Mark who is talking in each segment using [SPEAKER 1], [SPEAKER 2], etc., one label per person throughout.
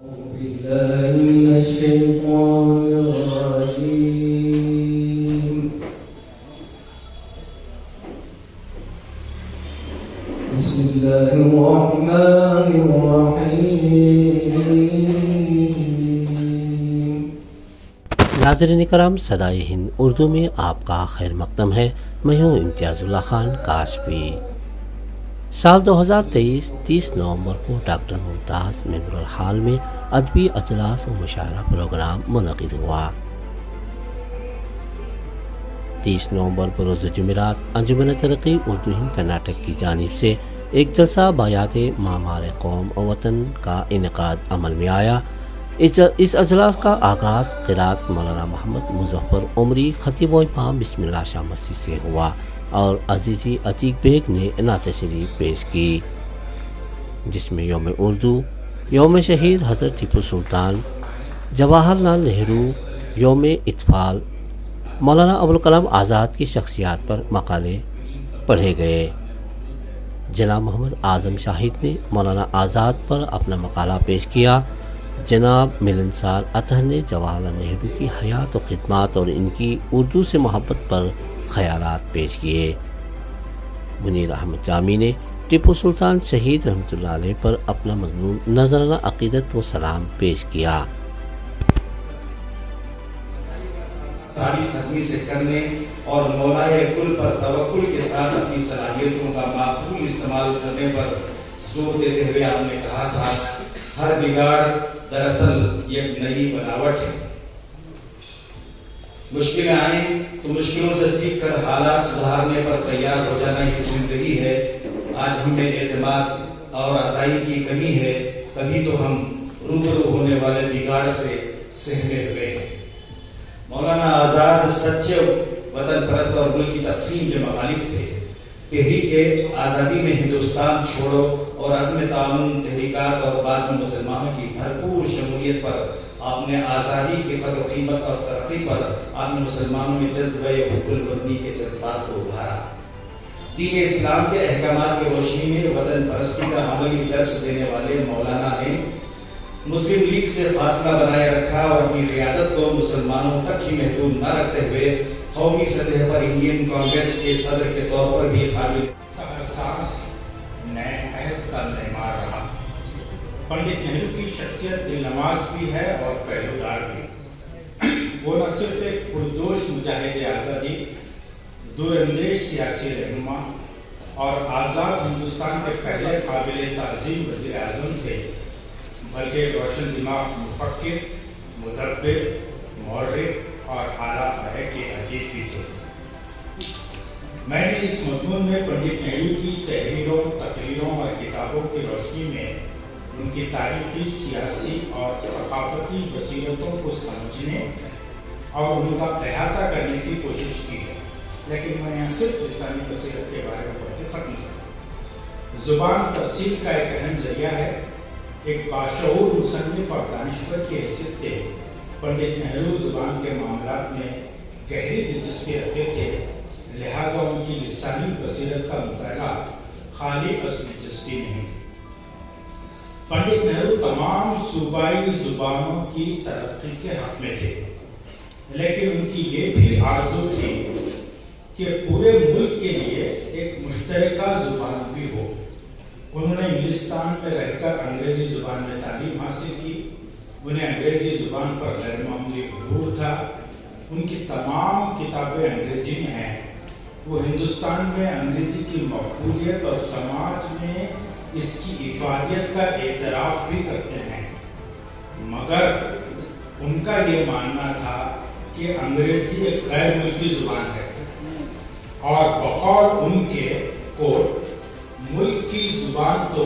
[SPEAKER 1] بالله من الشيطان الرجيم. بسم الله الرحمن الرحيم.
[SPEAKER 2] नाज़रीन करम, सदाए हिंद उर्दू में आपका खैर मकदम है। मैं हूँ इम्तियाज़ुल्लाह खान काशफी। साल 2023 30 नवंबर को डॉक्टर मुमताज़ मेमोरियल हॉल में अदबी अजलास और मुशायरा प्रोग्राम मुनक़िद हुआ। 30 नवंबर पर रोज़ जुमेरात अंजुमन तरक्की उर्दू हिंद कर्नाटक की जानिब से एक जलसा बायात मामार कौम और वतन का इनेकाद अमल में आया। इस अजलास का आगाज़ क़िरात मौलाना मोहम्मद मुज़फ़्फ़र उमरी खतीब इमाम बिस्मिल्लाह शाह मस्जिद से हुआ और अजीज़ी अतीक बेग ने नात शरीफ पेश की, जिसमें यौम उर्दू, यौम शहीद हज़रत टीपू सुल्तान, जवाहरलाल नेहरू, यौम इत्फ़ाल, मौलाना अबुल कलाम आज़ाद की शख्सियात पर मकाले पढ़े गए। जनाब मोहम्मद आज़म शाहिद ने मौलाना आज़ाद पर अपना मकाला पेश किया। जनाब मिलनसार अतहर ने जवाहरलाल नेहरू की हयात और खिदमात और इनकी उर्दू से मोहब्बत पर ख़यालात पेश किए। मुनीर अहमद जामी ने टीपू सुल्तान शहीद रहमतुल्लाह अलैह पर अपना मज़मून नज़राना अक़ीदत व सलाम पेश किया।
[SPEAKER 3] सारी खदमी से करने और मौलाए कुल पर तवक्कुल के साथ अपनी सलाहियतों का माकूल इस्तेमाल करने पर जोर देते हुए आपने कहा था, हर बिगाड़ दरअसल एक नई बनावट है। मुश्किलें आए तो मुश्किलों से सीख कर हालात सुधारने पर तैयार हो जाना ही जिंदगी है। आज हमें एतमाद और आज़ादी की कमी है, तभी तो हम रूबरू होने वाले बिगाड़ से सहमे हुए हैं। मौलाना आज़ाद सच्चे वतन परस्त और मुल्क की तकसीम के मुखालिफ थे। तहरीक आज़ादी में हिंदुस्तान छोड़ो और अदम ताउन तहरीकात और बाद में मुसलमानों की भरपूर शमूलियत पर आपने आज़ादी की कदर कीमत और तरक्की पर आपने मुसलमानों में जज्बे हुब्बुल वतनी के जज्बात को उभारा। दीन इस्लाम के अहकामात की रोशनी में वतन परस्ती का अमली दर्स देने वाले मौलाना ने मुस्लिम लीग से फासला बनाए रखा और अपनी क़ियादत को मुसलमानों तक ही महदूद न रखते हुए कौमी सतह पर इंडियन कांग्रेस के सदर के तौर पर भी काबिल
[SPEAKER 4] नए अहद का मेहमान रहा। पंडित नेहरू की शख्सियत दिलनवाज भी है और पहलूदार भी। वो न सिर्फ एक पुरजोश मुजाहिद आज़ादी, दूरंदेश सियासी रहनुमा और आज़ाद हिंदुस्तान के पहले काबिल ताज़ीम वज़ीर आज़म थे, बल्कि रोशन दिमाग मुफक्किर, मुदब्बिर, मौर्रिख और आला पाए के अदीब भी थे। मैंने इस मज़मून में पंडित नेहरू की तहरीरों, तकरीरों और किताबों की रोशनी में उनकी तारीखी, सियासी और सकाफती बसीरतों को समझने और उनका अहाता करने की कोशिश की है, लेकिन मैं यहाँ सिर्फ लिसानी बसीरत के बारे में पढ़ के खत्म करूँ। ज़ुबान तफसील का एक अहम जरिया है। एक बाशऊर मुसन्निफ और दानिश्वर की हैसियत से पंडित नेहरू ज़ुबान के मामलात में गहरी दिलचस्पी रखते थे, लिहाजा उनकी लिसानी बसीरत का मुताला खाली दिलचस्पी नहीं। पंडित नेहरू तमाम सूबाई ज़ुबानों की तरक्की के हक में थे, लेकिन उनकी ये भी आरज़ू थी कि पूरे मुल्क के लिए एक मुश्तरका ज़ुबान भी हो। उन्होंने इंग्लिस्तान में रहकर अंग्रेज़ी ज़ुबान में तालीम हासिल की। उन्हें अंग्रेज़ी ज़ुबान पर गैर मामूली अबूर था। उनकी तमाम किताबें अंग्रेज़ी में हैं। वो हिंदुस्तान में अंग्रेज़ी की मकबूलियत और समाज में इसकी इफादियत का एतराफ़ भी करते हैं, मगर उनका ये मानना था कि अंग्रेज़ी एक गैर मुल्की ज़ुबान है और बकौल उनके को मुल्क की ज़ुबान तो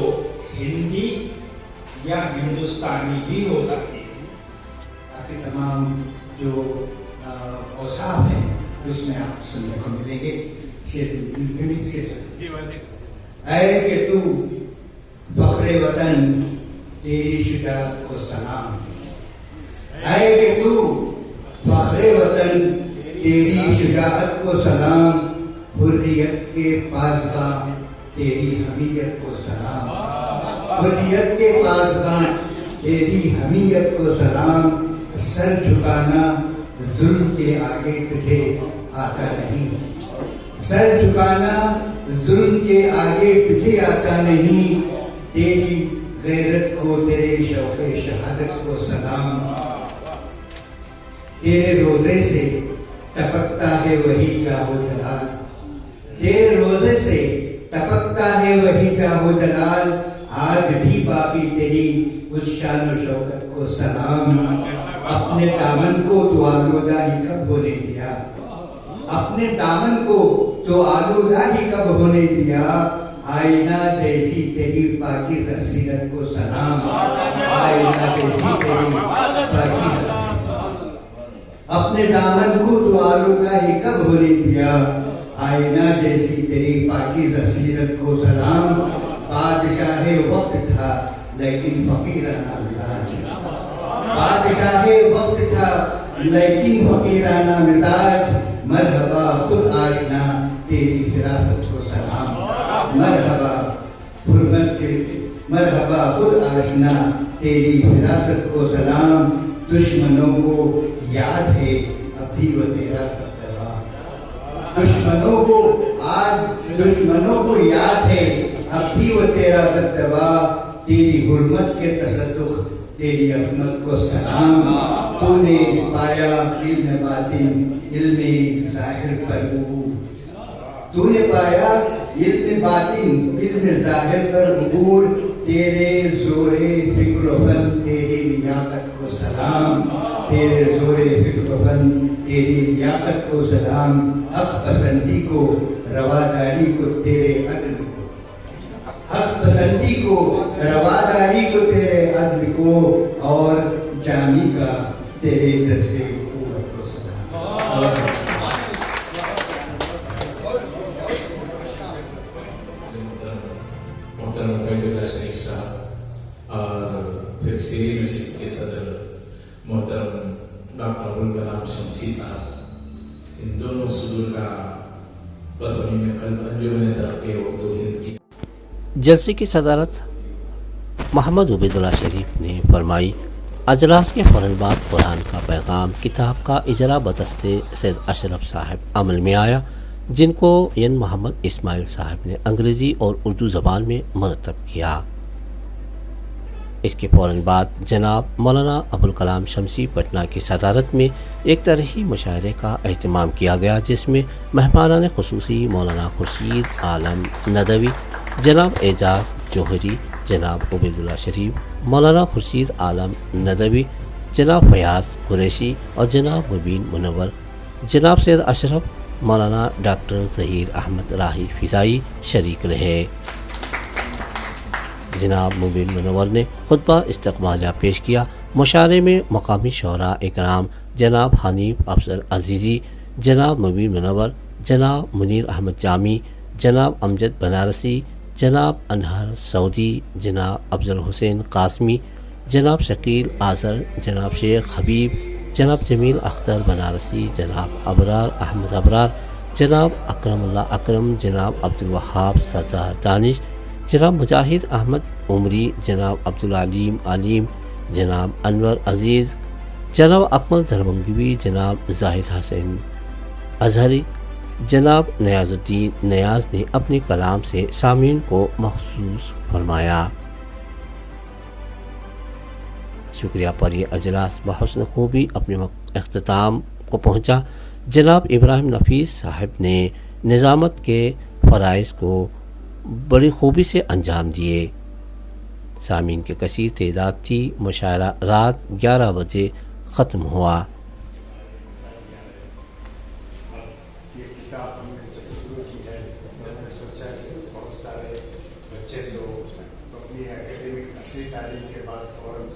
[SPEAKER 4] हिंदी या हिंदुस्तानी ही हो सकती है।
[SPEAKER 5] आपके तमाम जो औसाफ हैं उसमें आप सुनने को मिलेंगे। ऐ कि तू फख्रे वतन तेरी शुजाअत को सलाम, ऐ कि तू फख्रे वतन तेरी शुजाअत को सलाम, हुर्रियत के पासबान तेरी हमीयत को सलाम, हुर्रियत के पासबान तेरी हमीयत को सलाम, सर झुकाना जुल्म के आगे तुझे आता नहीं, सर झुकाना जुल्म के आगे तुझे आता नहीं, तेरी गैरत को, तेरे शौक़े शहादत को सलाम। तेरे रोज़े से टपकता है वही जाहो दलाल, तेरे रोज़े से टपकता है वही जाहो दलाल, आज भी बाकी तेरी उस शान और शौकत को सलाम। अपने दामन को तो आलूदा ही कब होने दिया, अपने दामन को तो आलूदा ही कब होने दिया, आईना जैसी तेरी पाकीज़ा सीरत को सलाम, आईना जैसी तेरी पाकीज़ा, अपने दामन को तो आलूदा ही कब होने दिया, आईना जैसी तेरी पाकीज़ा सीरत को सलाम। बादशाह वक्त था लेकिन फकीराना मिजाज, बादशाह वक्त था लेकिन फकीराना मिजाज, मरहबा खुद आशना तेरी फिरासत को सलाम, मरहबा हुर्मत के, मरहबा खुद आशना तेरी फिरासत को सलाम। दुश्मनों को याद है अब भी वो तेरा दबदबा, दुश्मनों को आज, दुश्मनों को याद है अब भी वो तेरा दबदबा, तेरी हुर्मत के तसद्दुक़, तेरी अज़मत को सलाम। तूने पाया इल्म बातिन, इल्म ज़ाहिर पर उबूर, तूने पाया इल्म बातिन, इल्म ज़ाहिर पर उबूर, तेरे ज़ोरे फ़िक्र फन, तेरी लियाकत को सलाम, तेरे ज़ोरे फ़िक्र फन, तेरी लियाकत को सलाम। हक़ पसंदी को, रवादारी को, तेरे अदल को, हक़ पसंदी को, रवादारी को, तेरे अदल को, और जामी का तेरे जज्बे क़ुव्वत को सलाम।
[SPEAKER 6] मोहतरम बैतुल्लाह शरीफ साहब और फिर सीरी मस्जिद के सदर मोहतरम डॉक्टर अबुल कलाम शमसी साहब, इन दोनों सुदूर का बज़मीन में कल अंजुमन तरक्की व तौहीद की
[SPEAKER 2] जलसे की सदारत मोहम्मद उबैदुल्लाह शरीफ ने फरमाई। अजलास के फ़ौरन बाद कुरान का पैगाम किताब का इजरा बदस्ते सैयद अशरफ साहब अमल में आया, जिनको एन मोहम्मद इस्माइल साहब ने अंग्रेज़ी और उर्दू ज़बान में मरतब किया। इसके फ़ौरन बाद जनाब मौलाना अबुल कलाम शमसी पटना की सदारत में एक तरही मुशायरे का अहतमाम किया गया, जिसमें मेहमानान ख़ुसूसी मौलाना खुर्शीद आलम नदवी, जनाब एजाज जौहरी, जनाब उबैदुल्लाह शरीफ, मौलाना खुर्शीद आलम नदवी, जनाब फयाज कुरैशी और जनाब मुबीन मुनव्वर, जनाब सैयद अशरफ, मौलाना डॉक्टर ज़हीर अहमद राही फ़िज़ाई शरीक रहे। जनाब मुबीन मुनव्वर ने खुतबा इस्तक़बालिया पेश किया। मुशायरे में मकामी शोरा इकराम जनाब हनीफ अफसर अजीज़ी, जनाब मुबीन मुनव्वर, जनाब मुनीर अहमद जामी, जनाब अमजद बनारसी, जनाब अनहर सऊदी, जनाब अफजल हुसैन कासमी, जनाब शकील आज़र, जनाब शेख हबीब, जनाब जमील अख्तर बनारसी, जनाब अबरार अहमद अबरार, जनाब अकरमुल्लाह अकरम, जनाब अब्दुल वहाब सरदार दानिश, जनाब मुजाहिद अहमद उमरी, जनाब अब्दुल अलीम आलिम, जनाब अनवर अजीज़, जनाब अकमल धर्मंगवी, जनाब जाहिद हसन अजहरी, जनाब नयाजुद्दीन नयाज ने अपने कलाम से सामीन को महसूस फरमाया। शुक्रिया पर यह अजलास बहस्न खूबी अपने अख्ताम को पहुँचा। जनाब इब्राहिम नफीस साहब ने निज़ामत के फ़राइज़ को बड़ी खूबी से अंजाम दिए। सामीन के कसीर तादाद थी। मुशायरा रात 11 बजे ख़त्म हुआ।
[SPEAKER 7] ये किताब हमने जब शुरू की है तो हमने सोचा कि बहुत सारे बच्चे जो अपनी एकेडमिक असली तालीम के बाद फौरन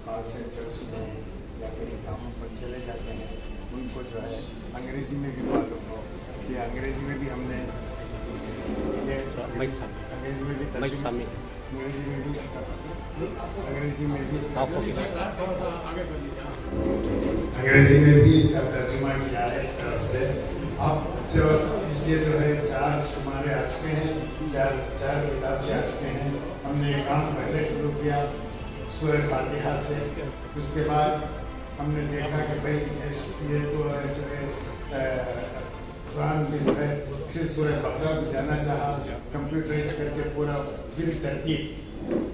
[SPEAKER 7] कॉल सेंटर्स में या कहीं कामों पर चले जाते हैं, उनको जो है अंग्रेज़ी में भी मालूम हो। ये अंग्रेज़ी में भी हमने अंग्रेज़ी में भी अंग्रेजी में भी इसका तर्जुमा किया है एक तरफ से। अब जो इसके जो है 4 शुमारे आ चुके हैं, 4 किताबें आ चुके हैं। हमने ये काम पहले शुरू किया सूरह फातिहा से। उसके बाद हमने देखा कि भाई ये तो जो है कुरान भी जो है फिर सूरह बकरा भी जाना चाहा, कंप्यूटराइज करके पूरा फिर तरतीब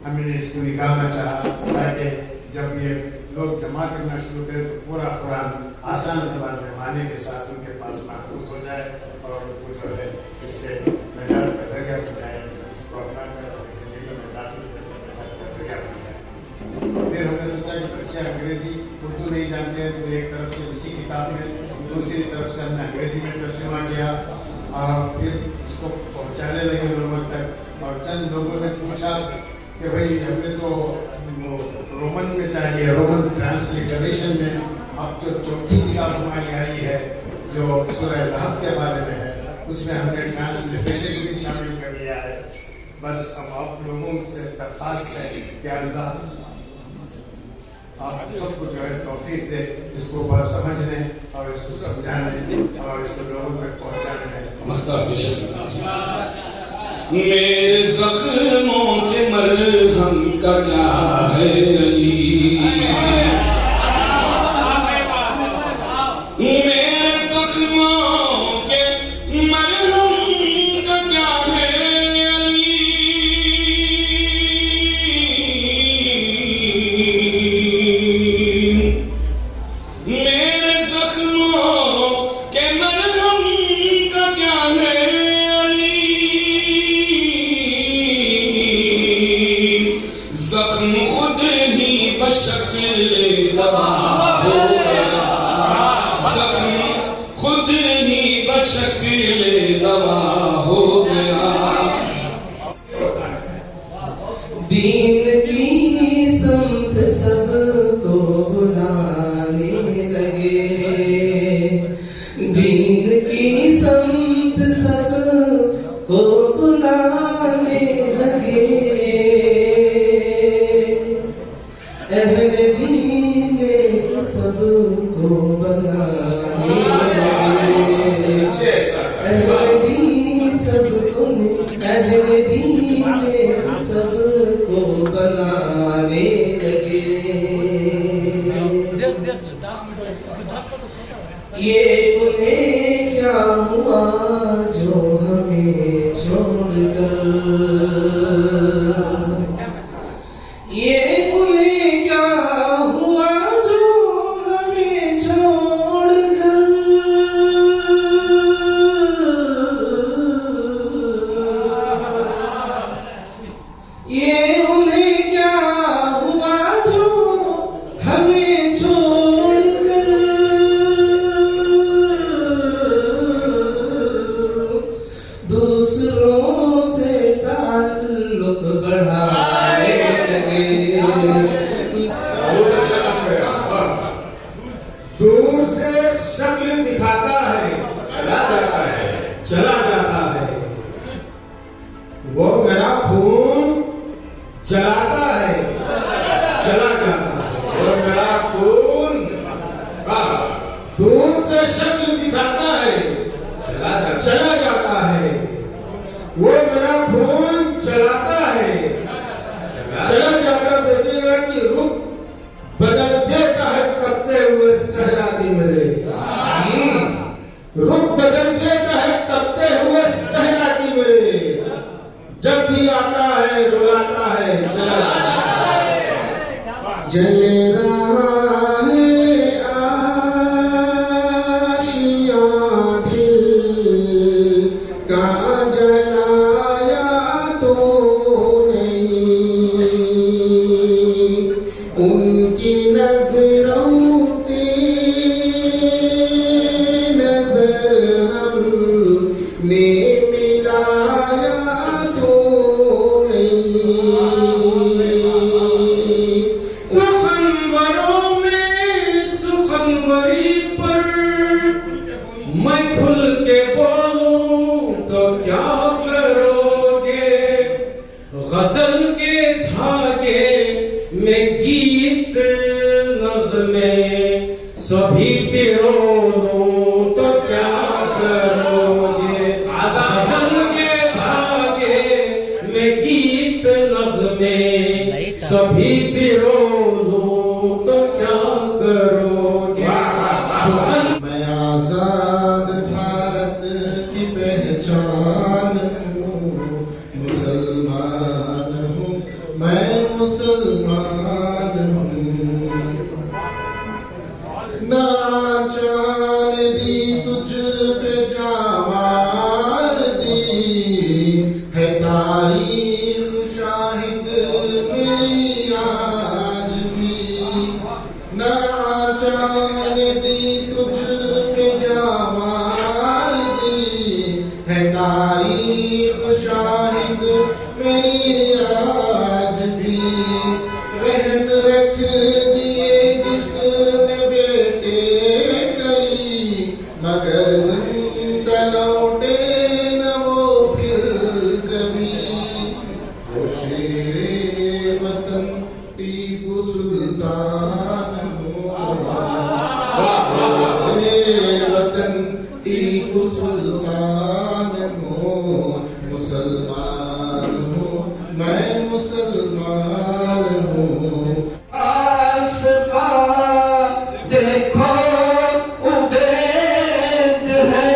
[SPEAKER 7] हमने इसको निकालना चाहा, ताकि जब ये लोग जमा करना शुरू करें तो पूरा कुरान आसान ज़बान में माने के साथ उनके पास महफूज हो जाए और उनको जो है इससे नजात का जरिया बन जाए, उसको अपना कर जिंदगी में दाखिल करके नजात का जरिया बन जाए। फिर हमने सोचा कि बच्चे अंग्रेजी उर्दू नहीं जानते हैं, तो एक तरफ से इसी किताब में, दूसरी तरफ से हमने अंग्रेजी में तर्जुमा किया और फिर उसको पहुंचाने लगे लोगों तक। और चंद लोगों ने पूछा कि भाई हमें तो रोमन में चाहिए, रोमन ट्रांसलिटरेशन में। अब जो चौथी किताब हमारी आई है जो सूरह लहब के बारे में है, उसमें हमने ट्रांसलिटरेशन भी शामिल कर लिया है। बस हम आप लोगों से दरख्वास्त है कि अल्लाह आप सबको जो है तौफीक दे इसको बात समझने और इसको समझाने और इसको लोगों तक पहुंचाने में।
[SPEAKER 8] मेरे जख्मों के मरहम का क्या है अली, मेरे जख्मों के मरहम का क्या है अली, मेरे जख्मों के मरहम का क्या है जख्म खुद ही बशक्ल दवा हो गया, जख्म खुद ही बशक्ल दवा हो गया।
[SPEAKER 1] दीन की समत सबको बुलाने लगे, दीन की समत सबको बुलाने लगे, अहले दीन के सबको बनाने लगे, अहले दीन सबको, अहले दीन के सबको बनाने लगे। ये उन्हें क्या हुआ जो हमें छोड़कर, ये उन्हें क्या हुआ जो हमें छोड़कर, ये उन्हें क्या हुआ जो हमें छोड़कर, दूसरों से ताल्लुक बढ़ाने लगे।
[SPEAKER 5] दूर से शक्ल दिखाता है, चला जाता है, चला जाता है। वो मेरा खून जलाता है, चला जाता है। वो मेरा खून दूर से शक्ल दिखाता है, चला जाता है। वो मेरा खून चलाता है, चला जाकर देखेगा कि रुख बदल देता है तपते हुए सहरा की मेरे, रुख बदल देता है तपते हुए सहरा की मेरे, जब भी आता है रुलाता है, चला जाता है। जले रहा है आशिया दिल का, जलाया तो नहीं, उनकी नजरों से नजर हमने मिलाया तो नहीं। सुखनवरों में सुखनवरी पर मैं खुल के बोलूं तो क्या करोगे, गजल के धागे में गीत नग़मे सभी पिरो लूं तो क्या करोगे, गजल के धागे में गीत नग़मे सभी पिरो
[SPEAKER 1] نہ چان دی تجھ پہ جامار دی ہے تاریخ شاہد میری آج بھی رہن رکھ دیے جس نے بیٹے کئی مگر زندہ لوٹے نہ وہ پھر کبھی وہ شیر وطن ٹیپو سلطان وطن ٹیپو سلطان ہوں مسلمان ہوں میں مسلمان ہوں آس پا دیکھو عبید ہے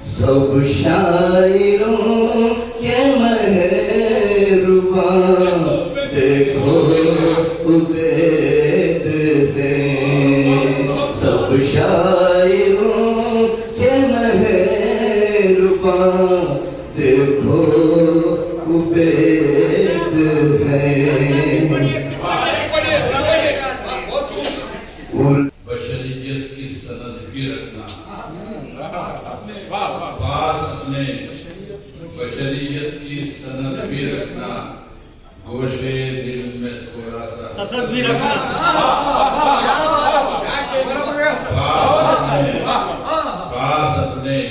[SPEAKER 1] سب شاعروں کے مہربان دیکھو عبید ہے سب شاعروں کے مہربان دیکھو عبید ہے
[SPEAKER 9] بشریت کی سند بھی رکھنا پاس اپنے بشریت کی سند بھی رکھنا گوشے دل میں تھوڑا سا حسد بھی رکھنا پاس اپنے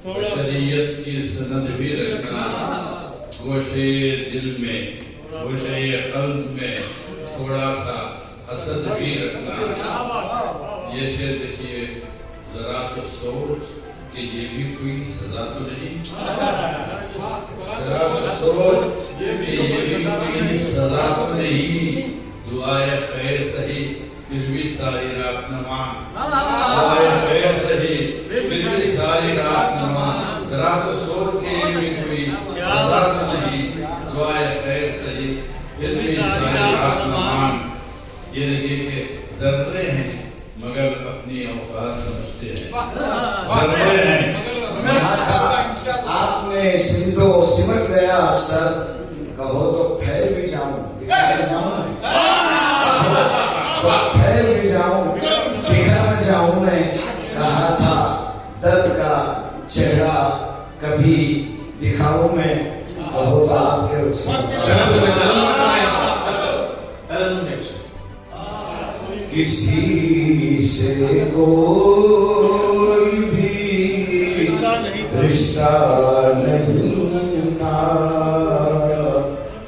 [SPEAKER 9] بشریت کی سند بھی رکھنا گوشے دل میں گوشے قلب میں تھوڑا سا حسد بھی رکھنا یہ شعر دیکھیے ذرا تو سوچ کہ یہ بھی کوئی سزا تو نہیں ذرا تو سوچ کہ یہ بھی کوئی سزا تو نہیں دعائے خیر سہی پھر بھی ساری رات نہ مان دعائے خیر سہی پھر بھی ساری رات نہ مان ذرا تو سوچ کہ یہ بھی کوئی سزا تو نہیں دعائے خیر سہی پھر بھی ساری رات نہ مان یہ لگے کہ ذرے ہیں مگر اپنی اوقات سمجھتے ہیں ذرے ہیں
[SPEAKER 7] آپ نے سمجھو سمٹ گیا افسر کہو تو پھیل بھی جاؤں تو پھیل بھی جاؤں بکھر نہ جاؤں میں کہا تھا درد کا چہرہ کبھی دکھاؤں میں کہو تو آپ کے رخسار کسی سے کوئی بھی رشتہ نہیں تھا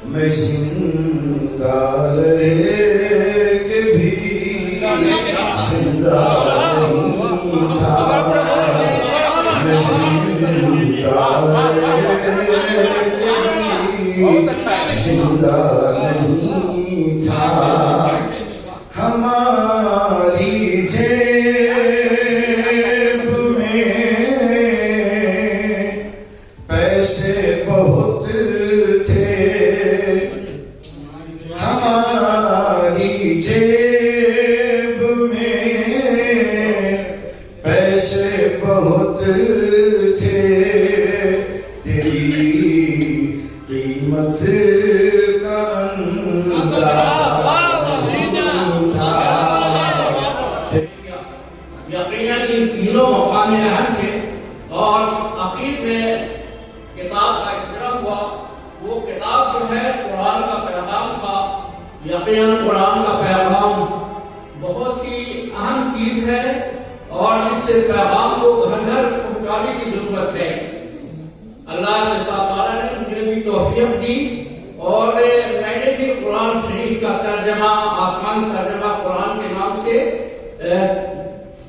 [SPEAKER 7] میں زندہ رہے کہ بھی زندہ نہیں تھا میں زندہ رہے کہ بھی زندہ نہیں تھا ہماری جیب میں پیسے بہت تھے ہماری جیب میں پیسے بہت تھے تیری قیمت کا
[SPEAKER 10] یقیناً ان تینوں مقام اہم تھے اور اخیر میں کتاب کا اجرا ہوا وہ کتاب جو ہے قرآن کا پیغام تھا یقیناً قرآن کا پیغام بہت ہی اہم چیز ہے اور اس سے پیغام کو گھر گھر پہنچانے کی ضرورت ہے اللہ تعالیٰ نے مجھے بھی توفیق دی اور میں نے بھی قرآن شریف کا ترجمہ آسمان ترجمہ قرآن کے نام سے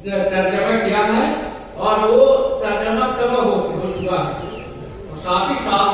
[SPEAKER 10] ترجمہ کیا ہے اور وہ ترجمہ طبع ہو چکا ہے اور ساتھ ہی ساتھ